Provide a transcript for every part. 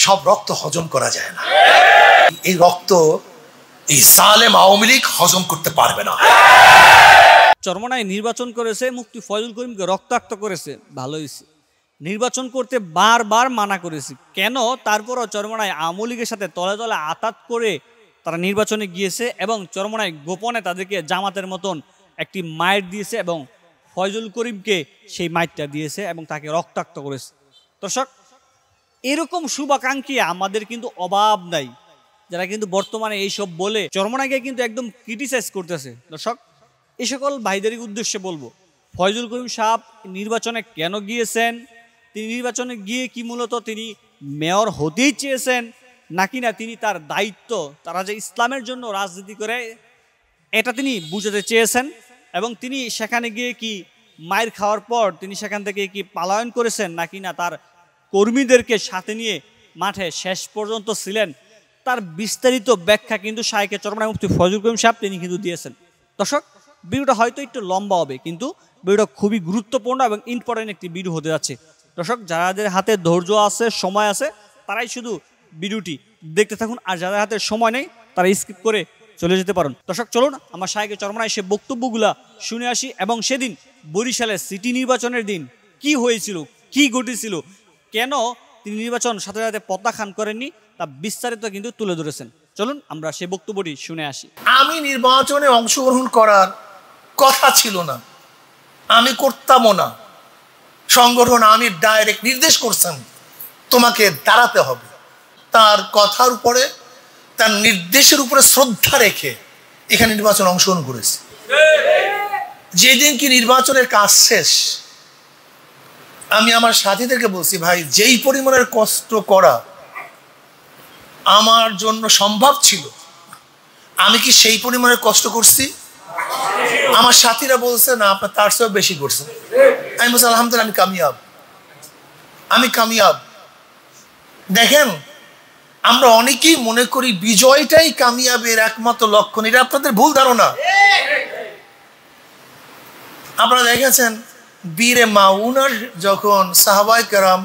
সব রক্ত হজম করা যায় না। এই রক্ত এই জালেম আওয়ামী লীগ হজম করতে পারবে না। চরমোনাই নির্বাচন করেছে, মুফতি ফয়জুল করিমকে রক্তাক্ত করেছে, ভালো হয়েছে। নির্বাচন করতে বারবার মানা করেছি, কেন? তারপরও চরমোনাই আওয়ামী লীগের সাথে তলে তলে আতাত করে তারা নির্বাচনে গিয়েছে এবং চরমোনাই গোপনে তাদেরকে জামাতের মতন একটি মাইর দিয়েছে এবং ফয়জুল করিমকে সেই মাইরটা দিয়েছে এবং তাকে রক্তাক্ত করেছে। দর্শক, এরকম শুভাকাঙ্ক্ষী আমাদের কিন্তু অভাব নাই, যারা কিন্তু বর্তমানে এইসব বলে চরমোনাইকে কিন্তু একদম ক্রিটিসাইজ করতেছে। দর্শক, এই সকল ভাইদের উদ্দেশ্যে বলবো, ফয়জুল করিম সাহেব নির্বাচনে কেন গিয়েছেন? তিনি নির্বাচনে গিয়ে কি মূলত তিনি মেয়র হতেই চেয়েছেন, নাকি না তিনি তার দায়িত্ব, তারা যে ইসলামের জন্য রাজনীতি করে এটা তিনি বুঝাতে চেয়েছেন? এবং তিনি সেখানে গিয়ে কি মায়ের খাওয়ার পর তিনি সেখান থেকে কি পলায়ন করেছেন, নাকি না তার কর্মীদেরকে সাথে নিয়ে মাঠে শেষ পর্যন্ত ছিলেন? তার বিস্তারিত ব্যাখ্যা কিন্তু শাইখে চরমোনাই মুফতি ফয়জুল করিম সাহেব তিনি কিন্তু দিয়েছেন। দর্শক, ভিডিওটা হয়তো একটু লম্বা হবে, কিন্তু ভিডিওটা খুবই গুরুত্বপূর্ণ এবং ইম্পর্টেন্ট একটি ভিডিও হতে যাচ্ছে। দর্শক, যাদের হাতে ধৈর্য আছে, সময় আছে, তারাই শুধু ভিডিওটি দেখতে থাকুন, আর যাদের হাতে সময় নেই তারা স্কিপ করে চলে যেতে পারেন। দর্শক, চলুন আমার শাইখে চরমোনাই সে বক্তব্যগুলা শুনে আসি এবং সেদিন বরিশালের সিটি নির্বাচনের দিন কি হয়েছিল, কি ঘটেছিল, কেন তিনি নির্বাচন সাথে সাথে প্রত্যাখ্যান করেননি, তা বিস্তারিত কিন্তু তুলে ধরেছেন। চলুন আমরা সেই বক্তব্যটি শুনে আসি। আমি নির্বাচনে অংশগ্রহণ করার কথা ছিল না, আমি করতামও না। সংগঠন আমি ডাইরেক্ট নির্দেশ করছেন তোমাকে দাঁড়াতে হবে। তার কথার উপরে, তার নির্দেশের উপরে শ্রদ্ধা রেখে এখানে নির্বাচন অংশগ্রহণ করেছি। যেদিন কি নির্বাচনের কাজ শেষ, আমি আমার সাথীদেরকে বলছি, ভাই, যেই পরিমাণের কষ্ট করা আমার জন্য সম্ভব ছিল, আমি কি সেই পরিমাণের কষ্ট করছি? আমার সাথীরা বলছে, না, আপনার তার চেয়েও বেশি করছেন। আমি বলছি, আলহামদুলিল্লাহ, আমি কামিয়াব। দেখেন, আমরা অনেকেই মনে করি বিজয়টাই কামিয়াবের একমাত্র লক্ষণ। এটা আপনাদের ভুল ধারণা। আপনারা দেখেছেন বীরে মাউনার যখন সাহাবায়ে কেরাম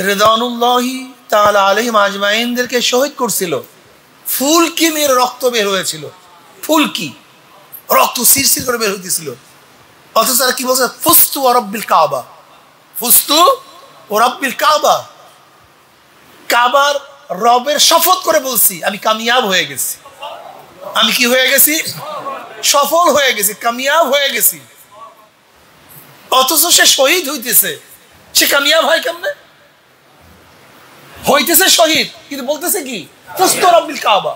রিদওয়ানুল্লাহি তাআলা আলাইহিম আজমাইনদেরকে শহীদ করছিল, ফুলকি মেয়ের রক্ত বের হয়েছিল, ফুলকি রক্ত শিরশির করে বের হইতেছিল। অথচ তারা কি বলছে? ফুস্তু ওয়া রাব্বিল কাবা, ফুস্তু ওয়া রাব্বিল কাবা, কাবার রবের শপথ করে বলছি আমি কামিয়াব হয়ে গেছি। আমি কি হয়ে গেছি? সফল হয়ে গেছি, কামিয়াব হয়ে গেছি। অথচ সে শহীদ হইতেছে, সে কামিয়াব হয় কেমনে? হইতেছে শহীদ, কিন্তু বলতেছে কি? ফুস্তু ওয়া রাব্বিল কাবা,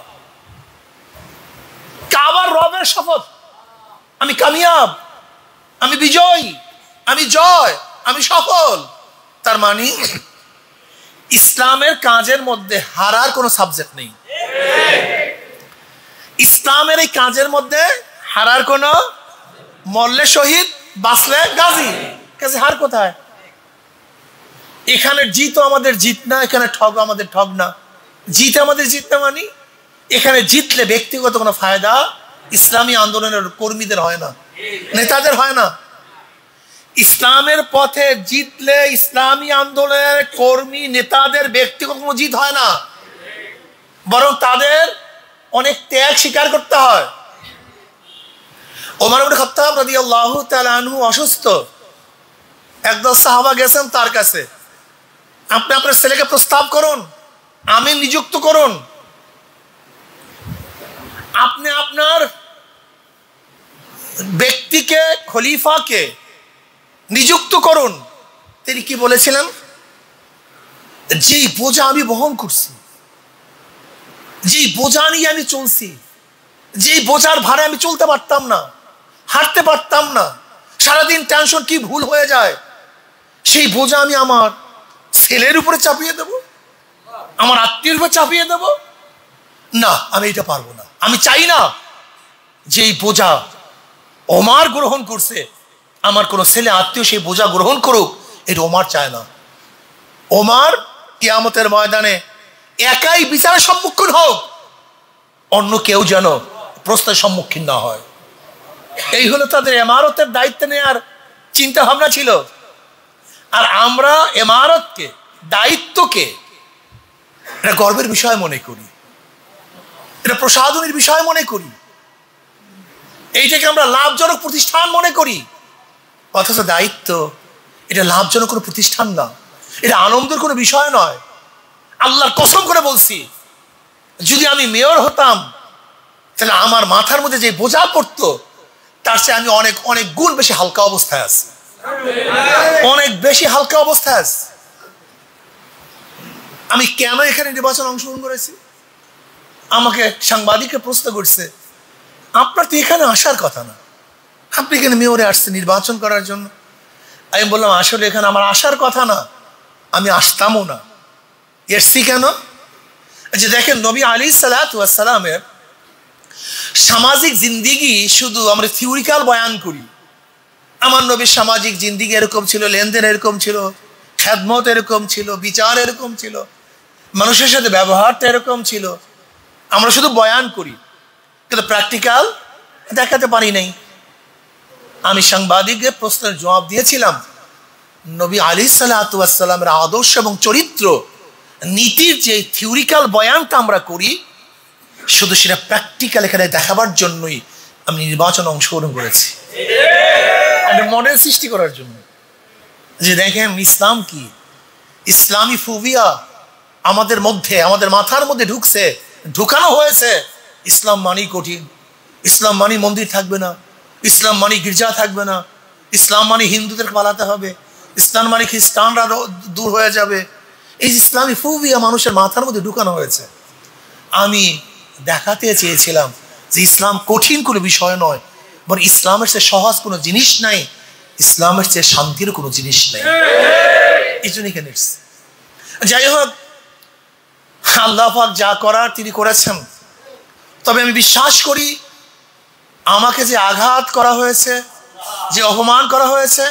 কাবার রবের শপথ, আমি কামিয়াব, আমি বিজয়ী, আমি জয়, আমি সফল। তার মানে ইসলামের কাজের মধ্যে হারার কোনো সাবজেক্ট নেই। ইসলামের এই কাজের মধ্যে হারার কোনো, মরলে শহীদ, বাঁচলে গাজী, কাজে হার কোথায়? এখানে জিত আমাদের জিত না, এখানে ঠগ আমাদের ঠগ না। জিত আমাদের জিত না মানে এখানে জিতলে ব্যক্তিগত কোনো ফায়দা ইসলামী আন্দোলনের কর্মীদের হয় না, নেতাদের হয় না। ইসলামের পথে জিতলে ইসলামী আন্দোলনের কর্মী নেতাদের ব্যক্তিগত কোনো জিত হয় না, বরং তাদের অনেক ত্যাগ স্বীকার করতে হয়। ওমর ইবনে খাত্তাব রাদিয়াল্লাহু তাআলা আনহু অসুস্থ, একদল সাহাবা গেছেন তার কাছে, আপনি আপনার ছেলেকে প্রস্তাব করুন, আমির নিযুক্ত করুন, আপনি আপনার ব্যক্তিকে, খলিফাকে নিযুক্ত করুন। তিনি কি বলেছিলেন? যেই বোঝা আমি বহন করছি, যেই বোঝা নিয়ে আমি চলছি, যেই বোঝার ভারে আমি চলতে পারতাম না, হাঁটতে পারতাম না, সারাদিন টেনশন, কি ভুল হয়ে যায়, সেই বোঝা আমি আমার ছেলের উপরে চাপিয়ে দেব, আমার আত্মীয়ের উপরে চাপিয়ে দেব? না, আমি এটা পারবো না। আমি চাই না যেই বোঝা ওমর গ্রহণ করছে, আমার কোনো ছেলে আত্মীয় সেই বোঝা গ্রহণ করুক, এটা ওমর চায় না। ওমর কিয়ামতের ময়দানে একাই বিচারের সম্মুখীন হোক, অন্য কেউ যেন প্রশ্নের সম্মুখীন না হয়। এই হলো তাদের ইমারতের দায়িত্ব নেওয়ার চিন্তা ভাবনা ছিল। আর আমরা ইমারতকে, দায়িত্বকে এটা গর্বের বিষয় মনে করি, এটা প্রসাদনের বিষয় মনে করি, এইটাকে আমরা লাভজনক প্রতিষ্ঠান মনে করি। অথচ দায়িত্ব, এটা লাভজনক কোনো প্রতিষ্ঠান না, এটা আনন্দের কোনো বিষয় নয়। আল্লাহর কসম করে বলছি, যদি আমি মেয়র হতাম তাহলে আমার মাথার মধ্যে যে বোঝা পড়তো তার চেয়ে আমি অনেক অনেক গুণ বেশি হালকা অবস্থায় আছি, অনেক বেশি হালকা অবস্থায় আছি। আমি কেন এখানে নির্বাচন অংশগ্রহণ করেছি? আমাকে সাংবাদিককে প্রশ্ন করছে, আপনার তো এখানে আসার কথা না, আপনি এখানে মেয়রে আসছেন নির্বাচন করার জন্য। আমি বললাম, আসলে এখানে আমার আসার কথা না, আমি আসতামও না। এসছি কেন? যে দেখেন, নবী আলাইহিস সালামের সামাজিক জিন্দিগি শুধু আমরা থিওরিক্যাল বয়ান করি। আমার নবীর সামাজিক জিন্দিগি এরকম ছিল, লেনদেন এরকম ছিল, খেদমত এরকম ছিল, বিচার এরকম ছিল, মানুষের সাথে ব্যবহারটা এরকম ছিল। আমরা শুধু বয়ান করি, কিন্তু প্র্যাকটিক্যাল দেখাতে পারি নাই। আমি সাংবাদিকদের প্রশ্নের জবাব দিয়েছিলাম, নবী আলাইহিস সালামের আদর্শ এবং চরিত্র নীতির যে থিওরিক্যাল বয়ানটা আমরা করি, শুধু সেটা প্র্যাকটিক্যাল এখানে দেখাবার জন্যই আমি নির্বাচনে অংশগ্রহণ করেছি, মডেল সৃষ্টি করার জন্য। যে দেখেন ইসলাম কি, ইসলামী ফুবিয়া আমাদের মধ্যে, আমাদের মাথার মধ্যে ঢুকছে, ঢুকানো হয়েছে। ইসলাম মানেই কঠিন, ইসলাম মানে মন্দির থাকবে না, ইসলাম মানে গির্জা থাকবে না, ইসলাম মানে হিন্দুদের পালাতে হবে, ইসলাম মানে খ্রিস্টানরা দূর হয়ে যাবে। এই ইসলামী ফুবিয়া মানুষের মাথার মধ্যে ঢুকানো হয়েছে। আমি দেখাতে চেয়েছিলাম যে ইসলাম কঠিন কোনো বিষয় নয়, বরং ইসলামের চেয়ে সহজ কোনো জিনিস নাই, ইসলামের চেয়ে শান্তির কোনো জিনিস নাই। এই জন্য এখানে যাই হোক, আল্লাহ পাক যা করার তিনি করেছেন। তবে আমি বিশ্বাস করি, আমাকে যে আঘাত করা হয়েছে, যে অপমান করা হয়েছে,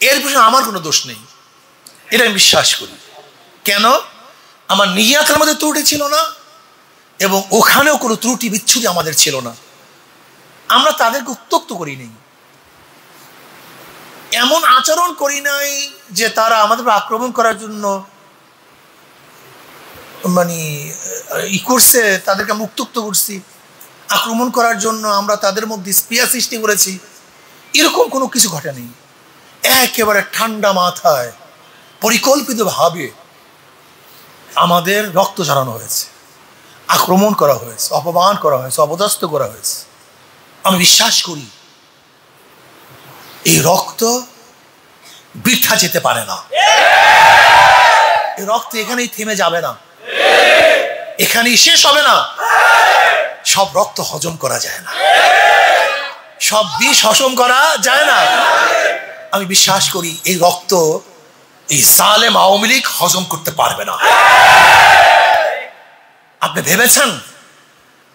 এর পিছনে আমার কোনো দোষ নেই, এটা আমি বিশ্বাস করি। কেন? আমার নিয়াতের মধ্যে ত্রুটি ছিল না, এবং ওখানেও কোনো ত্রুটি বিচ্ছুতি আমাদের ছিল না। আমরা তাদেরকে উত্ত্যক্ত করি নাই, এমন আচরণ করি নাই যে তারা আমাদের আক্রমণ করার জন্য মানে করছে, তাদেরকে আমরা উত্ত্যক্ত করছি, আক্রমণ করার জন্য আমরা তাদের মধ্যে স্পৃহা সৃষ্টি করেছি, এরকম কোনো কিছু ঘটেনি। একেবারে ঠান্ডা মাথায় পরিকল্পিতভাবে আমাদের রক্ত ঝরানো হয়েছে, আক্রমণ করা হয়েছে, অপমান করা হয়েছে, অপদস্থ করা হয়েছে। আমি বিশ্বাস করি এই রক্ত বৃথা যেতে পারে না, এই রক্ত এখানেই থেমে যাবে না, এখানেই শেষ হবে না। সব রক্ত হজম করা যায় না, সব বিষ হজম করা যায় না। আমি বিশ্বাস করি এই রক্ত এই জালেম আওয়ামী লীগ হজম করতে পারবে না। আপনি ভেবেছেন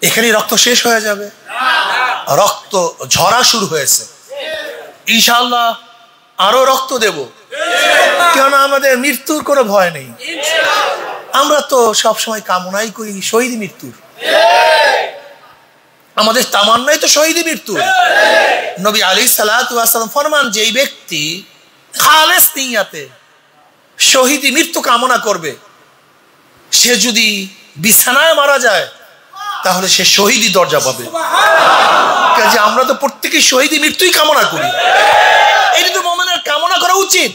এখানেই রক্ত শেষ হয়ে যাবে? রক্ত ঝরা শুরু হয়েছে, ইনশাআল্লাহ আরো রক্ত দেব। কেন? আমাদের মৃত্যুর কোনো ভয় নেই। আমরা তো সবসময় কামনাই করি শহীদ মৃত্যুর, আমাদের তামান্নাই তো শহীদ মৃত্যু। নবী আলাইহিস সালাম ফরমান, যেই ব্যক্তি খালেস নিয়াতে শহীদ মৃত্যু কামনা করবে, সে যদি বিছানায় মারা যায় তাহলে সে শহীদি দরজা পাবে। কাজে আমরা তো প্রত্যেকে শহীদি মৃত্যুই কামনা করি, এটা তো মুমিনের কামনা করা উচিত।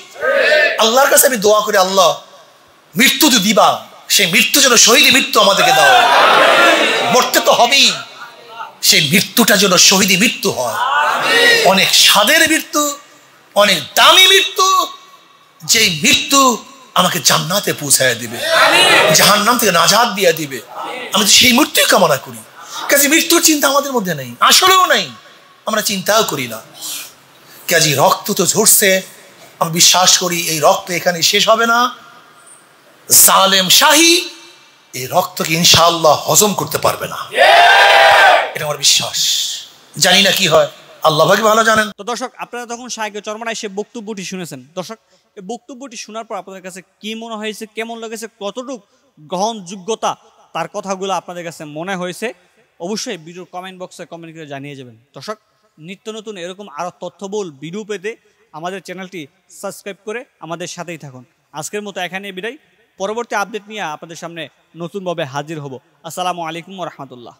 আল্লাহর কাছে আমি দোয়া করি, আল্লাহ মৃত্যু তো দিবা, সেই মৃত্যু যেন শহীদি মৃত্যু আমাদেরকে দাও। মরতে তো হবেই, সেই মৃত্যুটা যেন শহীদি মৃত্যু হয়, অনেক স্বাদের মৃত্যু, অনেক দামি মৃত্যু, যেই মৃত্যু আমাকে জান্নাতে পৌঁছায় দিবে, জাহান্নাম থেকে নাজাত দিয়ে দিবে। আমি তো সেই মৃত্যুই কামনা করি। কাজে মৃত্যুর চিন্তা আমাদের মধ্যে নেই, আসলেও নেই, আমরা চিন্তাও করি না। কাজে রক্ত তো ঝরছে, আমি বিশ্বাস করি এই রক্ত এখানে শেষ হবে না। জালেম শাহী এই রক্তকে ইনশাআল্লাহ হজম করতে পারবে না, এটা আমার বিশ্বাস। জানি না কি হয়, আল্লাহ ভাই ভালো জানেন। তো দর্শক, আপনারা তখন শাইখে চরমনায় সে বক্তব্যটি শুনেছেন। দর্শক, এই বক্তব্যটি শোনার পর আপনাদের কাছে কি মনে হয়েছে, কেমন লেগেছে, কতটুকু গ্রহণযোগ্যতা তার কথাগুলো আপনাদের কাছে মনে হয়েছে, অবশ্যই ভিডিওর কমেন্ট বক্সে কমেন্ট করে জানিয়ে যাবেন। দর্শক, নিত্য নতুন এরকম আরও তথ্যবহুল ভিডিও পেতে আমাদের চ্যানেলটি সাবস্ক্রাইব করে আমাদের সাথেই থাকুন। আজকের মতো এখানে বিদায়। পরবর্তী আপডেট নিয়ে আপনাদের সামনে নতুনভাবে হাজির হব। আসসালামু আলাইকুম ওয়া রাহমাতুল্লাহ।